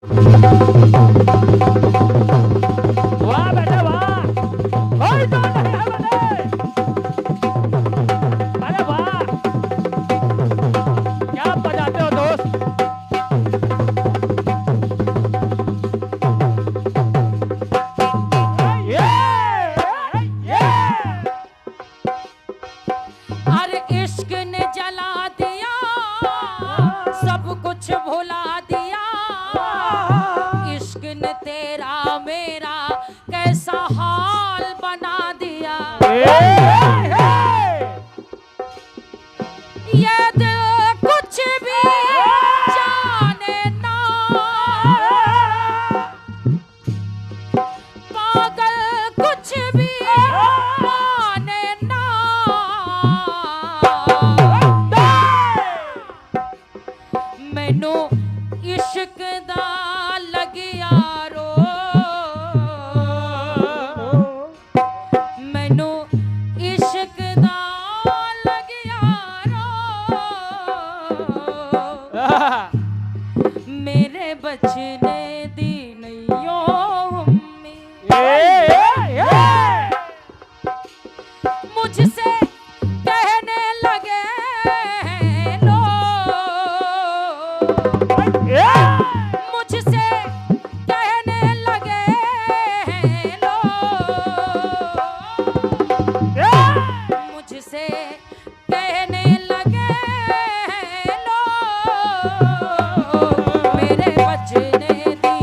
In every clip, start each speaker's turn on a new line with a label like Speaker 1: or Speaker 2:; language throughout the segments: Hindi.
Speaker 1: वाह बेटे वाह, कोई तो नहीं है बेटे। अरे वाह, क्या बजाते हो दोस्त। ये
Speaker 2: अरे इश्क ने जला दिया, सब कुछ भुला दिया। इश्क ने तेरा मेरा कैसा हाल बना दिया। ये दिल कुछ भी जाने ना, पागल कुछ भी माने ना। मैनू इश्क दा लगिया रो, मैनू इश्क दा लगिया रो। मेरे बचने दी नैयो अम्मी, मुझसे कहने लगे मुझसे कहने लगे मुझसे कहने लगे मेरे बचने दी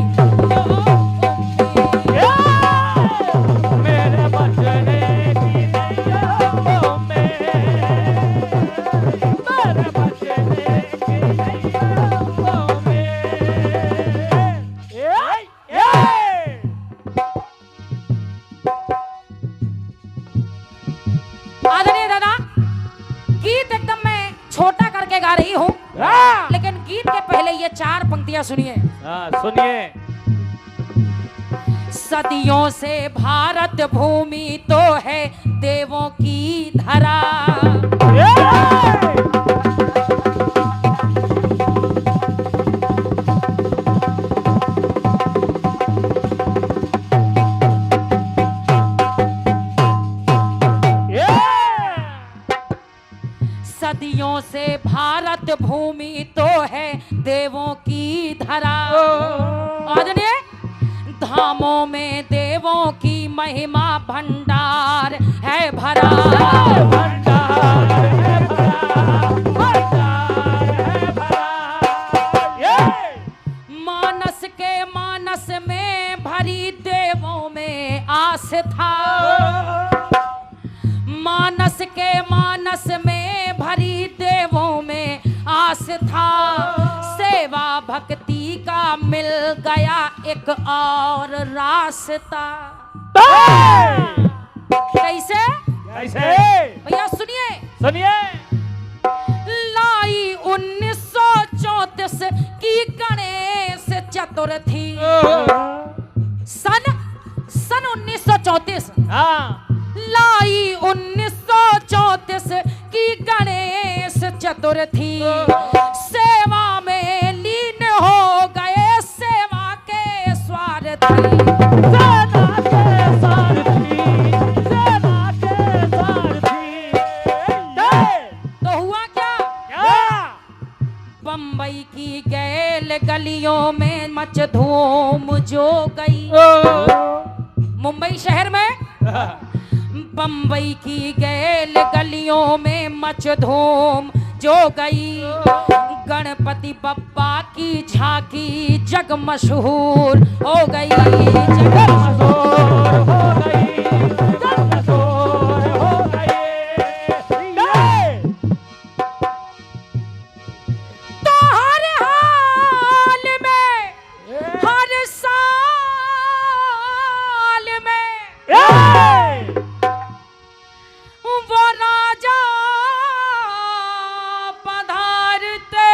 Speaker 1: मेरे बचने की नैया में, मेरे बचने की नैया में।
Speaker 2: आदरणीय दादा, गीत एकदम मैं छोटा करके गा रही हूँ, लेकिन गीत के पहले ये 4 पंक्तियां सुनिए।
Speaker 1: सुनिए।
Speaker 2: सदियों से भारत भूमि तो है देवों की धरा। सदियों से भारत भूमि तो है देवों की धरा। आदरणीय, धामों में देवों की महिमा भंडार है भरा।
Speaker 1: भंडार है भरा, भंडार है भरा।
Speaker 2: मानस में भरी देवों में आस था। मानस में भरी देवों में आस था। सेवा भक्ति का मिल गया एक और रास्ता। कैसे
Speaker 1: कैसे
Speaker 2: भैया सुनिए।
Speaker 1: सुनिए।
Speaker 2: लाई 1934 की गणेश चतुर्थी। सन 1934 लाई 1934 की गणेश चतुर्थी। सेवा में लीन हो गए सेवा के स्वार्थी।
Speaker 1: सेना के सारथी, सेना के सारथी।
Speaker 2: तो हुआ क्या?
Speaker 1: क्या?
Speaker 2: बम्बई की गैल गलियों में मच धूम जो गई। मुंबई शहर में बम्बई की गैल गलियों में मच धूम जो गई। गणपति बप्पा की झांकी जग मशहूर हो गई। जग मशहूर हो गई,
Speaker 1: जग मशहूर हो गई।
Speaker 2: तो हर हाल में, हर साल में वो राजा पधारते।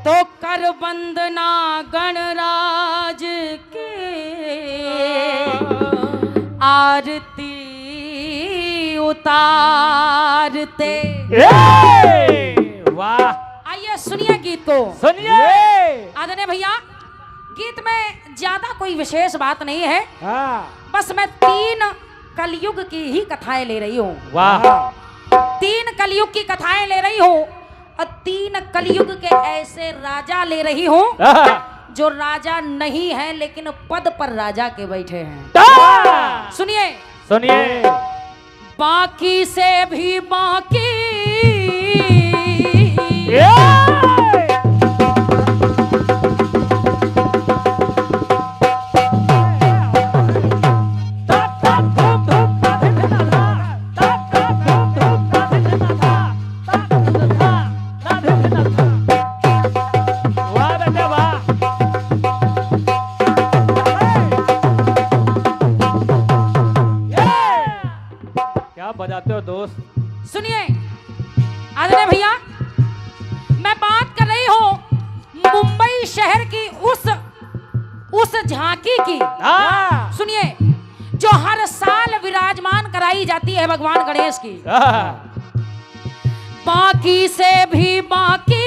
Speaker 2: तो कर वंदना गणराज की आरती उतारते।
Speaker 1: वाह।
Speaker 2: आइए सुनिए गीत को।
Speaker 1: सुनिए।
Speaker 2: आदरणीय भैया, गीत में ज्यादा कोई विशेष बात नहीं है,
Speaker 1: हाँ।
Speaker 2: बस मैं 3 कलयुग की ही कथाएं ले रही हूँ।
Speaker 1: वाह।
Speaker 2: 3 कलयुग की कथाएं ले रही हूँ और 3 कलयुग के ऐसे राजा ले रही हूँ जो राजा नहीं है लेकिन पद पर राजा के बैठे हैं। सुनिए
Speaker 1: सुनिए।
Speaker 2: बाकी से भी बाकी
Speaker 1: बजाते हो दोस्त।
Speaker 2: सुनिए आदरणीय भैया, मैं बात कर रही हूँ मुंबई शहर की उस झांकी की। सुनिए, जो हर साल विराजमान कराई जाती है भगवान गणेश की। बाकी से भी बाकी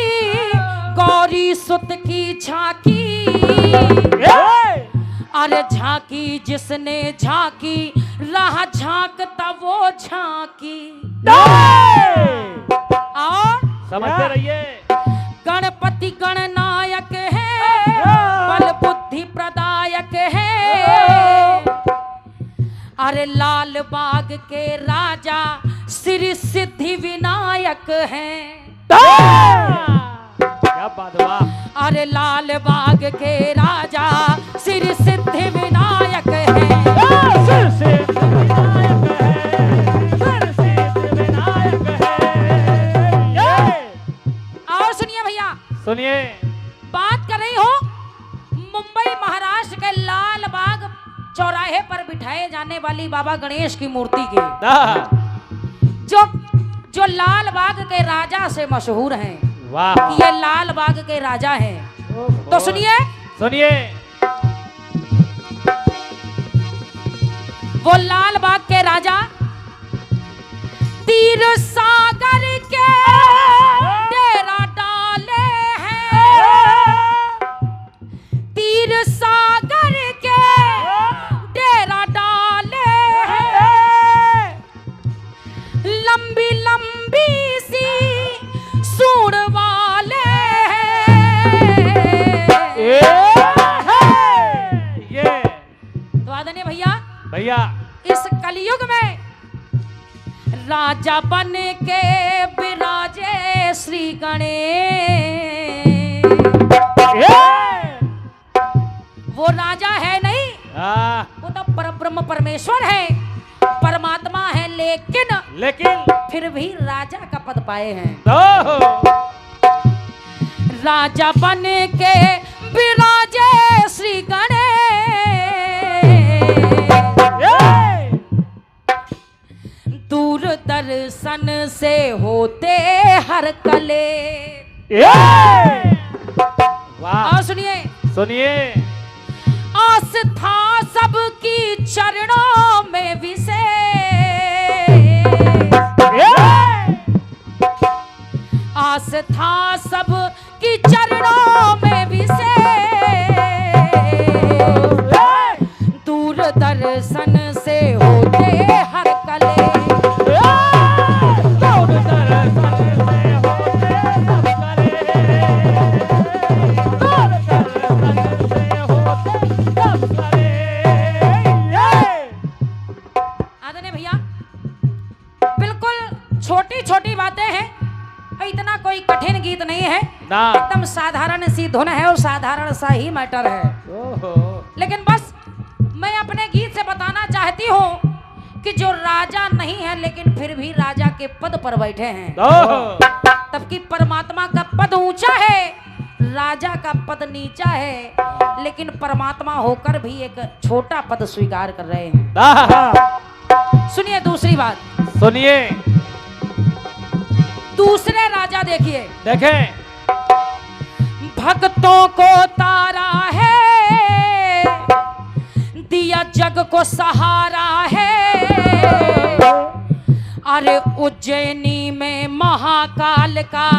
Speaker 2: गौरी सुत की झांकी, अरे झांकी जिसने झांकी राह झांकता वो झांकी। और
Speaker 1: समझते रहिए,
Speaker 2: गणपति गणनायक है, बल बुद्धि प्रदायक है। अरे लाल बाग के राजा श्री सिद्धि विनायक है।
Speaker 1: क्या बात हुआ।
Speaker 2: अरे लाल बाग के राजा श्री सिद्धि विनायक है। और सुनिए भैया,
Speaker 1: सुनिए,
Speaker 2: बात कर रही हूँ मुंबई महाराष्ट्र के लाल बाग चौराहे पर बिठाए जाने वाली बाबा गणेश की मूर्ति की, जो लाल बाग के राजा से मशहूर हैं।
Speaker 1: वाह।
Speaker 2: ये लाल बाग के राजा हैं। तो सुनिए
Speaker 1: सुनिए,
Speaker 2: वो लाल बाग के राजा तीर सागर के डेरा डाले हैं। तीर सागर के डेरा डाले हैं। लंबी लंबी सी सूंड वाले
Speaker 1: ये
Speaker 2: तो आदरणीय भैया,
Speaker 1: भैया
Speaker 2: इस कलयुग में राजा बन के विराजे श्री गणेश। वो राजा है नहीं, वो तो परब्रह्म परमेश्वर है, परमात्मा है, लेकिन फिर भी राजा का पद पाए हैं। राजा बन के विराजे श्री गणेश। दूरदर्शन से होते हर कले।
Speaker 1: वाह।
Speaker 2: सुनिए
Speaker 1: सुनिए,
Speaker 2: आस्था सबकी चरणों में विशेष। आस्था सबकी चरणों में विशेष। दूरदर्शन से होते हर कले। आदरणीय भैया, बिल्कुल छोटी छोटी बातें हैं, इतना कोई कठिन गीत नहीं है, एकदम साधारण सी धुन है और साधारण सा ही मैटर है। लेकिन बस मैं अपने गीत से बताना चाहती हूँ कि जो राजा नहीं है लेकिन फिर भी राजा के पद पर बैठे हैं, तबकि परमात्मा का पद ऊंचा है, राजा का पद नीचा है, लेकिन परमात्मा होकर भी एक छोटा पद स्वीकार कर रहे हैं। सुनिए दूसरी बात।
Speaker 1: सुनिए,
Speaker 2: दूसरे राजा देखिए,
Speaker 1: देखें,
Speaker 2: भक्तों को तारा है, दिया जग को सहारा है। अरे उज्जैनी में महाकाल का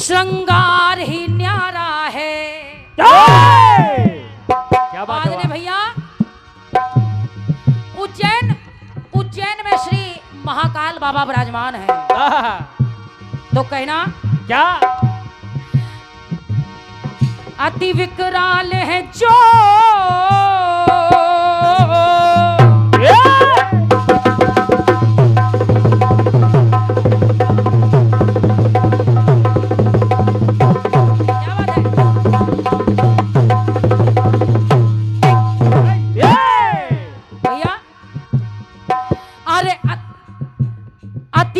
Speaker 2: श्रृंगार ही न्यारा है।
Speaker 1: क्या बात है
Speaker 2: भैया, उज्जैन में श्री महाकाल बाबा विराजमान है। तो कहना
Speaker 1: क्या?
Speaker 2: अति विकराल है जो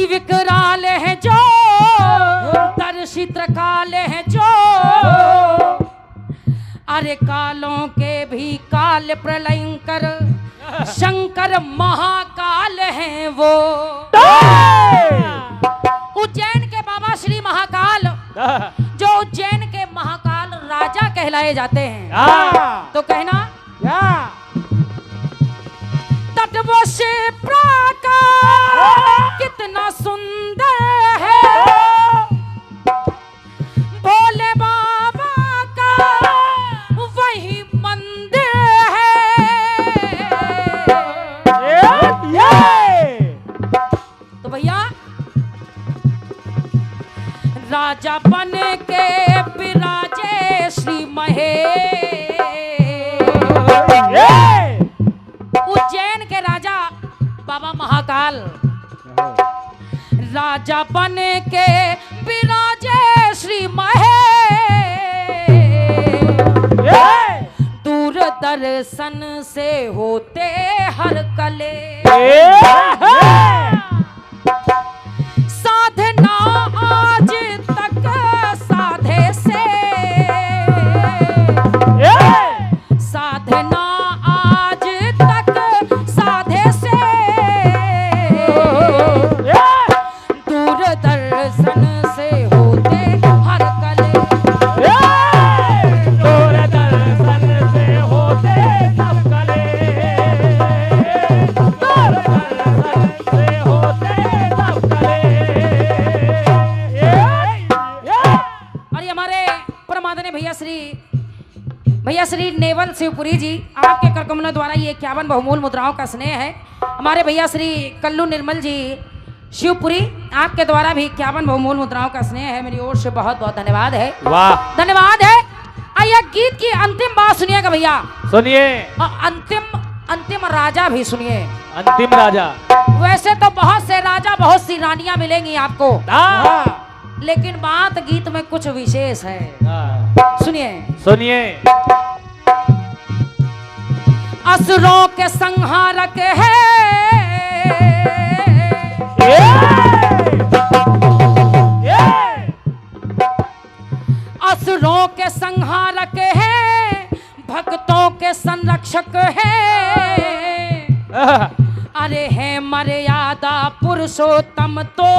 Speaker 2: विकराल है जो दर्शित काल है जो, अरे कालों के भी काल प्रलयंकर शंकर महाकाल हैं वो। उज्जैन के बाबा श्री महाकाल, जो उज्जैन के महाकाल राजा कहलाए जाते हैं। तो कहना तटवो से प्राकार कितना सुंदर है, भोले बाबा का वही मंदिर है। तो भैया, राजा बन के विराजे श्री महेश, उज्जैन के राजा बाबा महाकाल राजा बन के विराजे श्री महेश, दूरदर्शन से होते हर कले, साधना आज तक साधे से, साधना आज तक साधे से, दूरदर्शन से होते हर कले,
Speaker 1: दूरदर्शन से होते सब कले, दूरदर्शन से होते सब कले।
Speaker 2: और हमारे परमादरणीय भैया श्री नेवल शिवपुरी जी, आपके कर कमलों द्वारा ये 51 बहुमूल्य मुद्राओं का स्नेह है। हमारे भैया श्री कल्लू निर्मल जी शिवपुरी, आपके द्वारा भी 51 बहुमूल्य मुद्राओं का स्नेह है। मेरी ओर से बहुत बहुत धन्यवाद है।
Speaker 1: वाह,
Speaker 2: धन्यवाद है। आइए गीत की अंतिम बात सुनिएगा भैया,
Speaker 1: सुनिए।
Speaker 2: और अंतिम राजा भी सुनिए।
Speaker 1: अंतिम राजा,
Speaker 2: वैसे तो बहुत से राजा, बहुत सी रानियां मिलेंगी आपको, लेकिन बात गीत में कुछ विशेष है। सुनिए। असुरों के संहारक है, असुरों के संहारक है, भक्तों के संरक्षक है। अरे है मर्यादा पुरुषोत्तम तो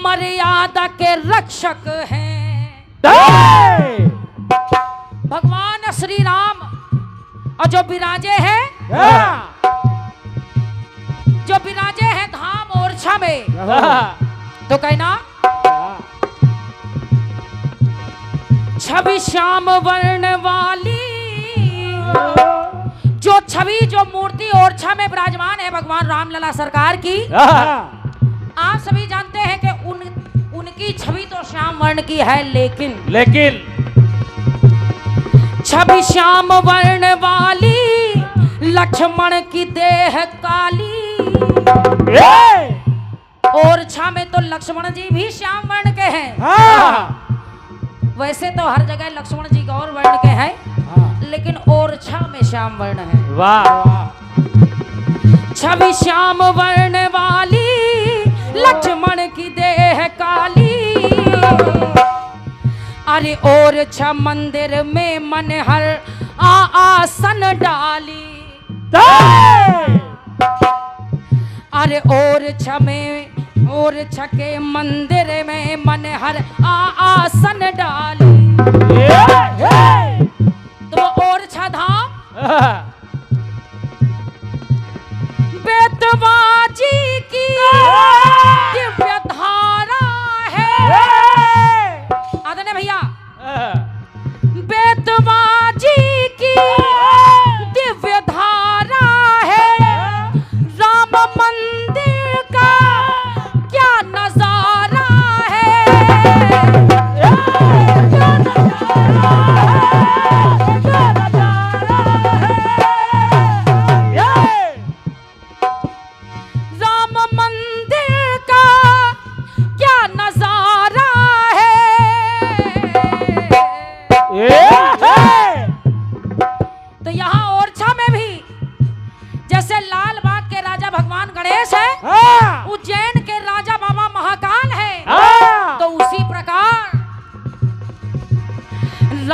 Speaker 2: मर्यादा के रक्षक हैं। भगवान श्री राम और जो विराजे हैं धाम ओरछा में, तो कहना छवि श्याम वर्ण वाली, जो छवि जो मूर्ति ओरछा में विराजमान है भगवान रामलला सरकार की, आप सभी जानते हैं कि उनकी छवि तो श्याम वर्ण की है, लेकिन छवि श्याम वर्ण वाली, लक्ष्मण की देह काली। ओरछा में तो लक्ष्मण जी भी श्याम वर्ण के हैं। वैसे तो हर जगह लक्ष्मण जी गौर वर्ण के हैं, लेकिन ओरछा में श्याम वर्ण है।
Speaker 1: वाह।
Speaker 2: छवि श्याम वर्ण वाली, लक्ष्मण की देह काली। अरे ओरछा मंदिर में मनहर आसन डाली। अरे ओरछा के मंदिर में मनहर आसन डाली। तो ओरछा धाम बेतवाजी की दिव्य धारा है।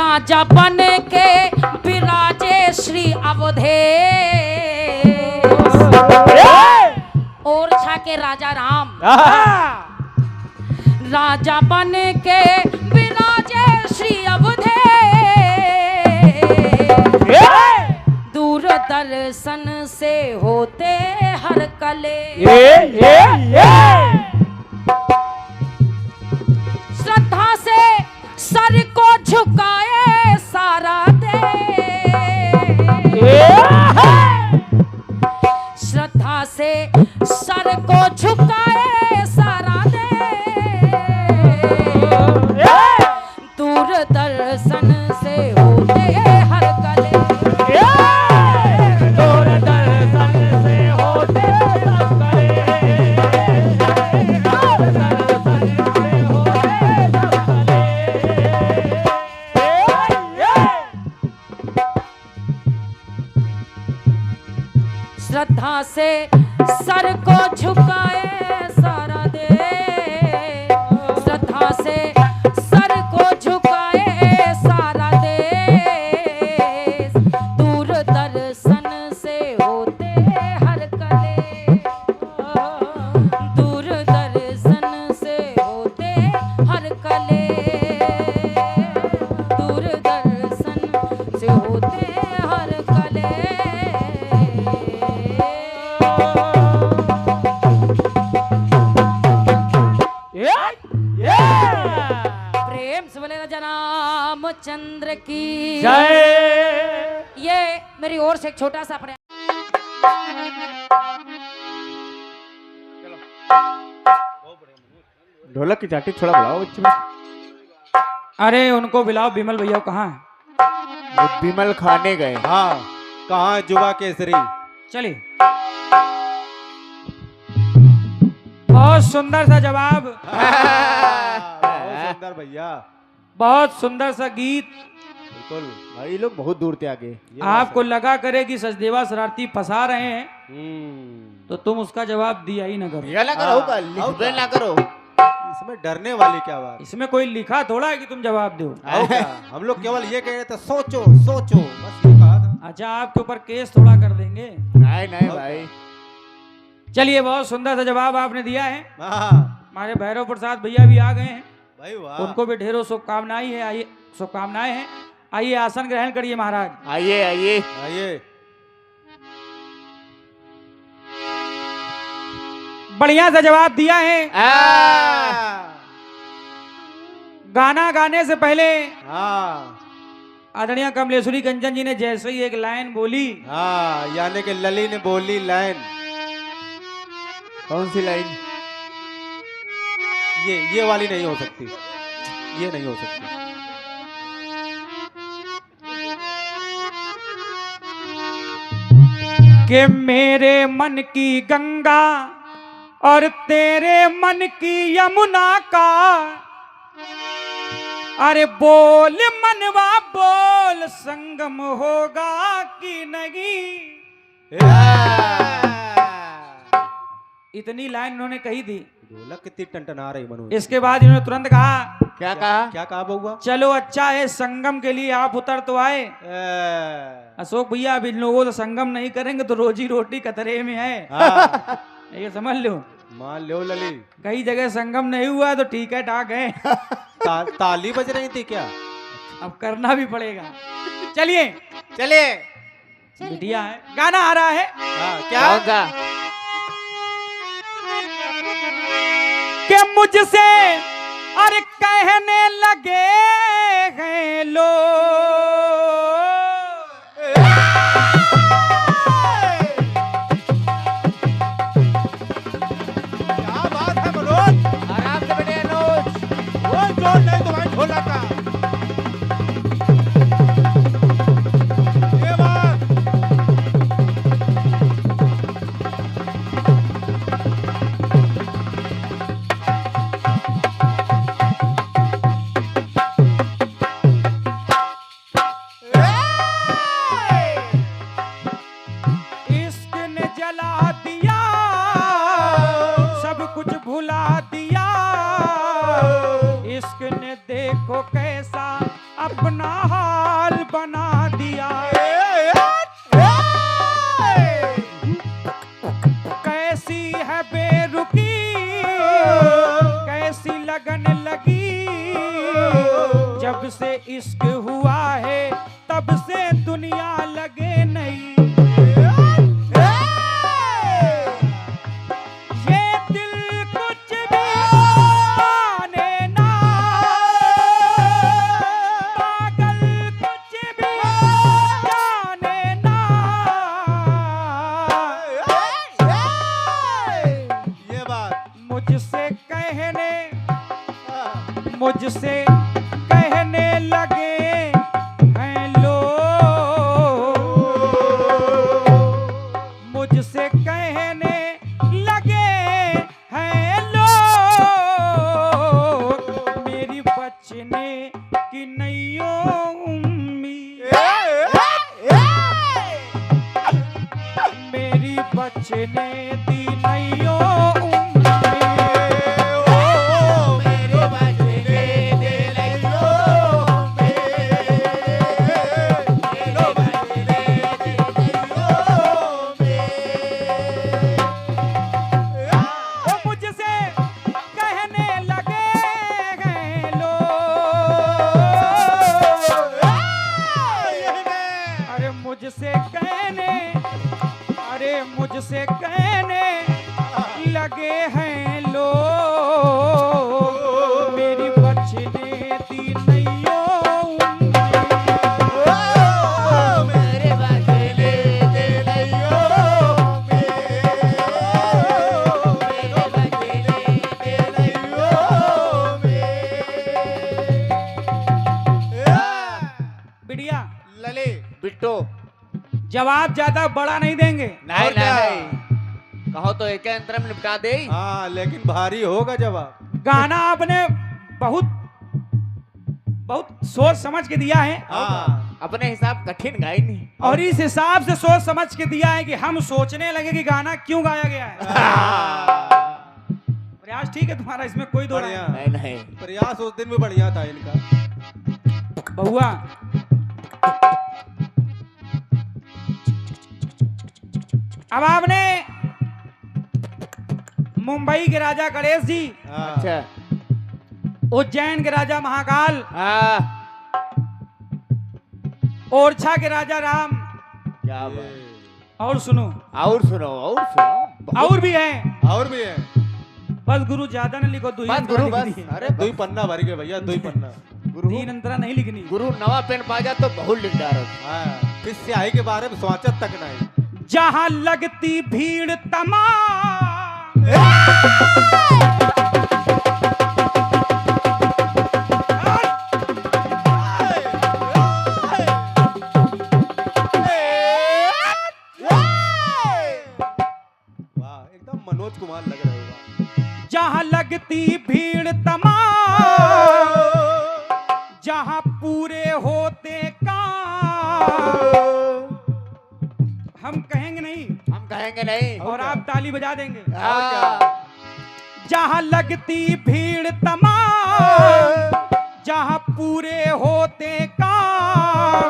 Speaker 2: राजा बन के विराजे श्री अवधेश। ओरछा के राजा राम राजा बन के विराजे श्री अवधेश। दूरदर्शन से होते हर कले। श्रद्धा से सर को झुकाए सारा देश। श्रद्धा से सर को झुकाए सारा देश। दूरदर्शन से होते हर कले। दूरदर्शन से होते हर कले। श्रद्धा से सर को झुकाए सारा देश। श्रद्धा से सर को झुकाए सारा देश। दूरदर्शन से होते हर कले। दूरदर्शन से होते हर कले। दूरदर्शन से होते हर कले। प्रेम से बोले राजा रामचंद्र की
Speaker 1: जय।
Speaker 2: ये मेरी ओर से एक छोटा सा प्रयास।
Speaker 3: ढोलक की चाटी थोड़ा बढ़ाओ बच्चे में।
Speaker 1: अरे उनको बुलाओ, बिमल भैया कहाँ है?
Speaker 3: वो बिमल खाने गए।
Speaker 4: हाँ, कहाँ जुबा केसरी?
Speaker 1: चलिए। बहुत सुंदर सा जवाब,
Speaker 4: बहुत सुंदर भैया,
Speaker 1: बहुत सुंदर सा गीत।
Speaker 4: बिल्कुल
Speaker 3: भाई लोग बहुत दूर थे आगे।
Speaker 1: आपको लगा करे कि सचदेवा शरारती फंसा रहे हैं,
Speaker 4: हम्म,
Speaker 1: तो तुम उसका जवाब दिया ही न करो।
Speaker 3: ये ना करो, लिखबे ना करो।
Speaker 4: इसमें डरने वाली क्या बात?
Speaker 1: इसमें कोई लिखा थोड़ा है कि तुम जवाब दो।
Speaker 4: आओ क्या? हम लोग केवल ये कह रहे थे सोचो सोचो, बस ये कहा था।
Speaker 1: अच्छा, आपके ऊपर केस थोड़ा कर देंगे।
Speaker 3: नहीं नहीं भाई।
Speaker 1: चलिए, बहुत सुंदर सा जवाब आपने दिया है।
Speaker 4: हाँ
Speaker 1: हमारे भैरव प्रसाद भैया भी आ गए हैं,
Speaker 4: भाई वाह।
Speaker 1: उनको भी ढेरों शुभकामनाएं हैं। आइए, शुभकामनाएं हैं। आइए, आसन ग्रहण करिए महाराज।
Speaker 3: आइए आइए।
Speaker 4: आइए।
Speaker 1: बढ़िया सा जवाब दिया है। गाना गाने से पहले
Speaker 4: हाँ
Speaker 1: आदरणीय कमलेश्वरी कंचन जी ने जैसे ही एक लाइन बोली,
Speaker 4: हाँ, यानी कि लली ने बोली लाइन।
Speaker 3: कौन सी लाइन?
Speaker 4: ये वाली नहीं हो सकती, ये नहीं हो सकती।
Speaker 1: कि मेरे मन की गंगा और तेरे मन की यमुना का, अरे बोल मनवा बोल, संगम होगा कि नहीं। इतनी लाइन उन्होंने कही थी।
Speaker 4: ढोलक कितनी टनटना रही मनोज।
Speaker 1: इसके बाद इन्होंने तुरंत कहा,
Speaker 3: क्या कहा?
Speaker 4: क्या कहा बउआ?
Speaker 1: चलो अच्छा है, संगम के लिए आप उतर तो आए। अशोक भैया, अब इन लोगों से संगम नहीं करेंगे तो रोजी रोटी खतरे में है।
Speaker 4: हाँ,
Speaker 1: ये समझ लो।
Speaker 4: मान लो लली।
Speaker 1: कई जगह संगम नहीं हुआ तो ठीक है, ठाक है।
Speaker 4: ताली बज रही थी क्या?
Speaker 1: अब करना भी पड़ेगा। चलिए
Speaker 3: चले।
Speaker 1: बिटिया है, गाना आ रहा है।
Speaker 4: हाँ, क्या?
Speaker 3: कौन सा?
Speaker 1: कि मुझसे अरे कहने लगे हैं
Speaker 4: क्या बात है मनोज?
Speaker 3: आराम से बैठे अनुज।
Speaker 4: वो जोर नहीं तो भाई ढोलक का। ये बात।
Speaker 1: इश्क ने जला दिया, सब कुछ भुला दिया। इश्क ने देखो कैसा अपना हाल बना दिया। कैसी है बेरुखी, कैसी लगन लगी, जब से इश्क हुआ है तब से दुनिया लगे नहीं। ये दिल कुछ भी माने ना, पागल कुछ भी जाने ना।
Speaker 4: ये बात
Speaker 1: मुझसे कहने लगे हैं लोग, मुझसे कहने लगे हैं लोग, मेरी बचने की नैयो उम्मीद, मेरी बचने की नैयो मुझसे कहने लगे हैं लोग, मेरी बचने दी नैयो
Speaker 3: मेरे बचने दे नैयो मेरे बचने दे नैयो
Speaker 1: बिटिया
Speaker 4: लले
Speaker 3: बिट्टो
Speaker 1: जवाब ज्यादा बड़ा नहीं देंगे।
Speaker 3: नहीं नहीं कहो तो एक अंतर में निपटा दे।
Speaker 4: हाँ लेकिन भारी होगा जवाब।
Speaker 1: गाना आपने बहुत सोच समझ के दिया है।
Speaker 4: हाँ
Speaker 3: अपने हिसाब कठिन गाई नहीं
Speaker 1: और इस हिसाब से सोच समझ के दिया है कि हम सोचने लगे कि गाना क्यों गाया गया है। प्रयास ठीक है तुम्हारा, इसमें कोई दो राय
Speaker 4: बढ़िया।
Speaker 3: नहीं नहीं
Speaker 4: प्रयास उस दिन भी बढ़िया था इनका।
Speaker 1: बहुआ अब आपने मुंबई के राजा गणेश जी,
Speaker 4: हाँ।
Speaker 3: अच्छा
Speaker 1: उज्जैन के राजा महाकाल,
Speaker 3: हाँ
Speaker 1: ओरछा के राजा राम,
Speaker 3: क्या बात।
Speaker 1: और सुनो
Speaker 3: और सुनो
Speaker 1: और भी हैं,
Speaker 4: और भी है।
Speaker 1: बस गुरु ज्यादा न लिखो, दो ही
Speaker 3: बस
Speaker 1: अंतरा
Speaker 3: गुरु
Speaker 1: लिखनी
Speaker 3: बस
Speaker 1: है।
Speaker 3: अरे
Speaker 4: दो ही पन्ना भर गए भैया, दो ही पन्ना।
Speaker 3: गुरु
Speaker 1: तीन अंतरा नहीं लिखनी।
Speaker 3: गुरु नवा पेन पा जा तो बहुत लिख डालो।
Speaker 4: हाँ इस स्याही के बारे में सोचत तक नहीं।
Speaker 1: जहां लगती भीड़ तमाम,
Speaker 4: वाह एकदम मनोज कुमार लग रहे हो।
Speaker 1: जहां लगती भीड़ तमाम, जहां पूरे होते काम, हम कहेंगे नहीं
Speaker 3: हम कहेंगे नहीं
Speaker 1: और आप ताली बजा देंगे।
Speaker 3: हाँ।
Speaker 1: जहां लगती भीड़ तमाम, जहां पूरे होते काम,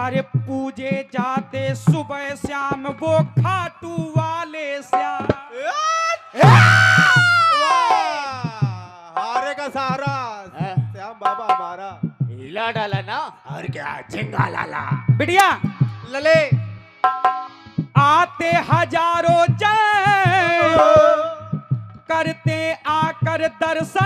Speaker 1: अरे पूजे जाते सुबह शाम वो खाटू वाले श्याम।
Speaker 4: हारे का सहारा
Speaker 3: हाँ।
Speaker 4: श्याम बाबा हमारा।
Speaker 3: हिला डाला ना और क्या झिंगा लाला।
Speaker 1: बिटिया
Speaker 4: लले
Speaker 1: आते हजारों जन, करते आकर दर्शन,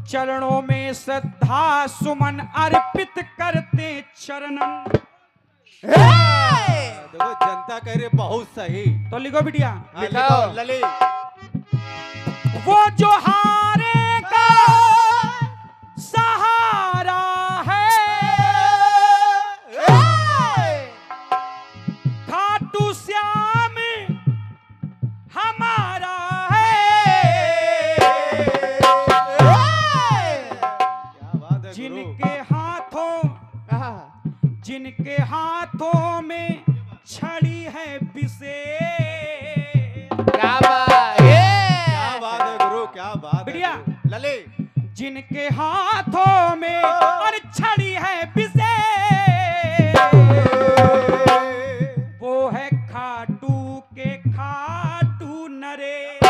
Speaker 1: चरणों में श्रद्धा सुमन अर्पित करते चरणन।
Speaker 4: देखो जनता कह रही बहुत सही।
Speaker 1: तो लिखो बिटिया,
Speaker 4: हाँ,
Speaker 3: लिखाओ।
Speaker 4: लिखो, लले
Speaker 1: वो जो हारेगा सहारा है, खाटू श्याम हमारा है।
Speaker 4: क्या बात है गुरु।
Speaker 1: जिनके हाथों में छड़ी है विशेष।
Speaker 3: क्या बात
Speaker 4: क्या बात है गुरु, क्या बात है
Speaker 1: बिटिया।
Speaker 4: गुरु। लले
Speaker 1: जिनके हाथों में और छड़ी है पिसे, वो है खाटू के खाटू नरेश।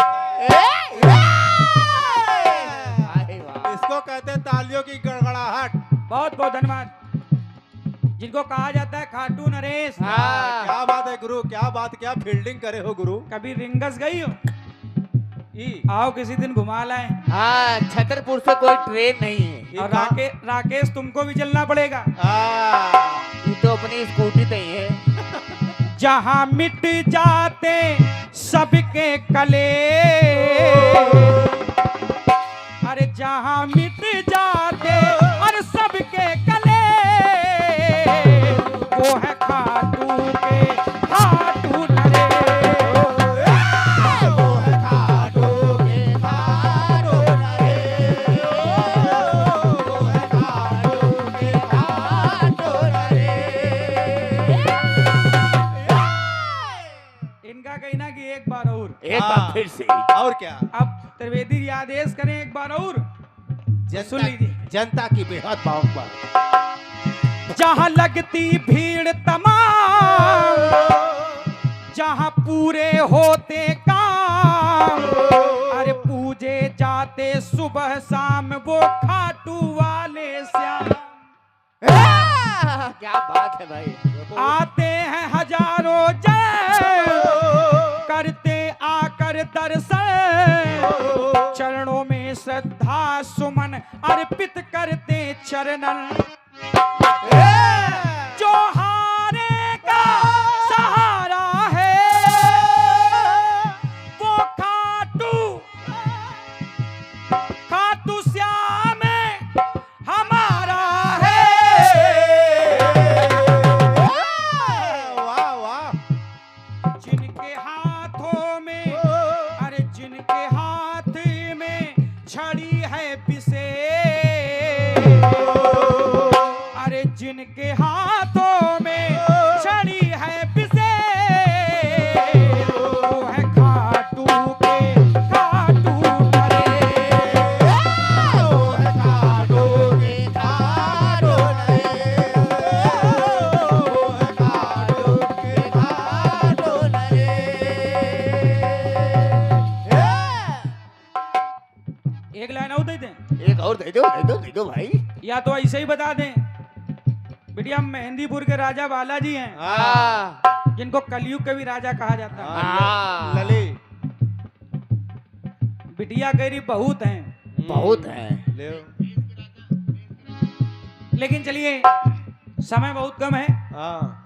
Speaker 4: इसको कहते हैं तालियों की गड़गड़ाहट।
Speaker 1: बहुत बहुत धन्यवाद। जिनको कहा जाता है खाटू नरेश।
Speaker 4: क्या बात है गुरु, क्या बात, क्या फील्डिंग करे हो गुरु।
Speaker 1: कभी रिंगस गई हो? आओ किसी दिन घुमा लाए।
Speaker 3: हाँ, छतरपुर से कोई ट्रेन नहीं है।
Speaker 1: और राकेश तुमको भी चलना पड़ेगा।
Speaker 3: ये तो अपनी स्कूटी नहीं है।
Speaker 1: जहां मिट जाते सबके कले, अरे जहां मिट जाते और सबके कले, वो है खाटू के खाटू नरेश। इनका कहना कि एक बार और,
Speaker 3: एक बार फिर से।
Speaker 4: और क्या,
Speaker 1: अब त्रिवेदी जी आदेश करें एक बार और। सुन लीजिए।
Speaker 4: जनता की बेहद भाव पर
Speaker 1: जहां लगती भीड़ तमाम, जहां पूरे होते काम, अरे पूजे जाते सुबह शाम वो खाटू वाले श्याम।
Speaker 3: क्या बात है भाई।
Speaker 1: आते हैं हजारों जन, करते आकर दर्शन, चरणों में श्रद्धा सुमन अर्पित करते चरणन। जो हारेगा सहारा है, वो खाटू श्याम हमारा है।
Speaker 4: वाह वाह।
Speaker 1: जिनके हाथों में, अरे जिनके हाथ में छड़ी है पिसे, अरे जिनके हाथों में छड़ी है पिसे, वो है खाटू के खाटू नरेश।
Speaker 3: वो है खाटू के खाटू नरेश। वो है खाटू के खाटू नरेश।
Speaker 1: एक लाइन और दे दें
Speaker 3: एक और दे दो भाई।
Speaker 1: या तो ऐसे ही बता दें। बिटिया मेहंदीपुर के राजा बालाजी हैं,
Speaker 3: हाँ,
Speaker 1: जिनको कलयुग के भी राजा कहा जाता है।
Speaker 3: हाँ।
Speaker 4: लली
Speaker 1: बिटिया कह रही बहुत हैं,
Speaker 3: बहुत है।
Speaker 4: ले
Speaker 1: लेकिन चलिए समय बहुत कम है,
Speaker 4: हाँ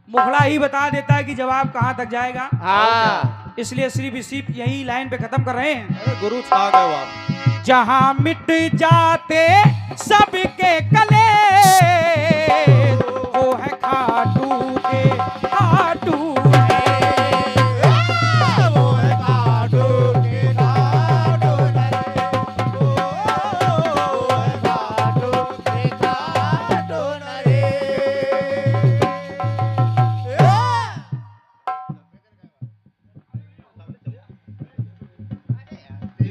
Speaker 1: मुखड़ा ही बता देता है कि जवाब कहाँ तक जाएगा।
Speaker 3: हाँ,
Speaker 1: इसलिए सिर्फ इसी यही लाइन पे खत्म कर रहे हैं।
Speaker 4: अरे गुरु छा गए आप।
Speaker 1: जहां मिट जाते सबके कले, वो है खाटू के खाटू।
Speaker 3: वो है खाटू के खाटू नरेश। वो है खाटू के खाटू नरेश।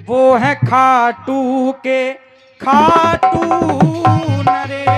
Speaker 1: वो है खाटू के खाटू नरेश।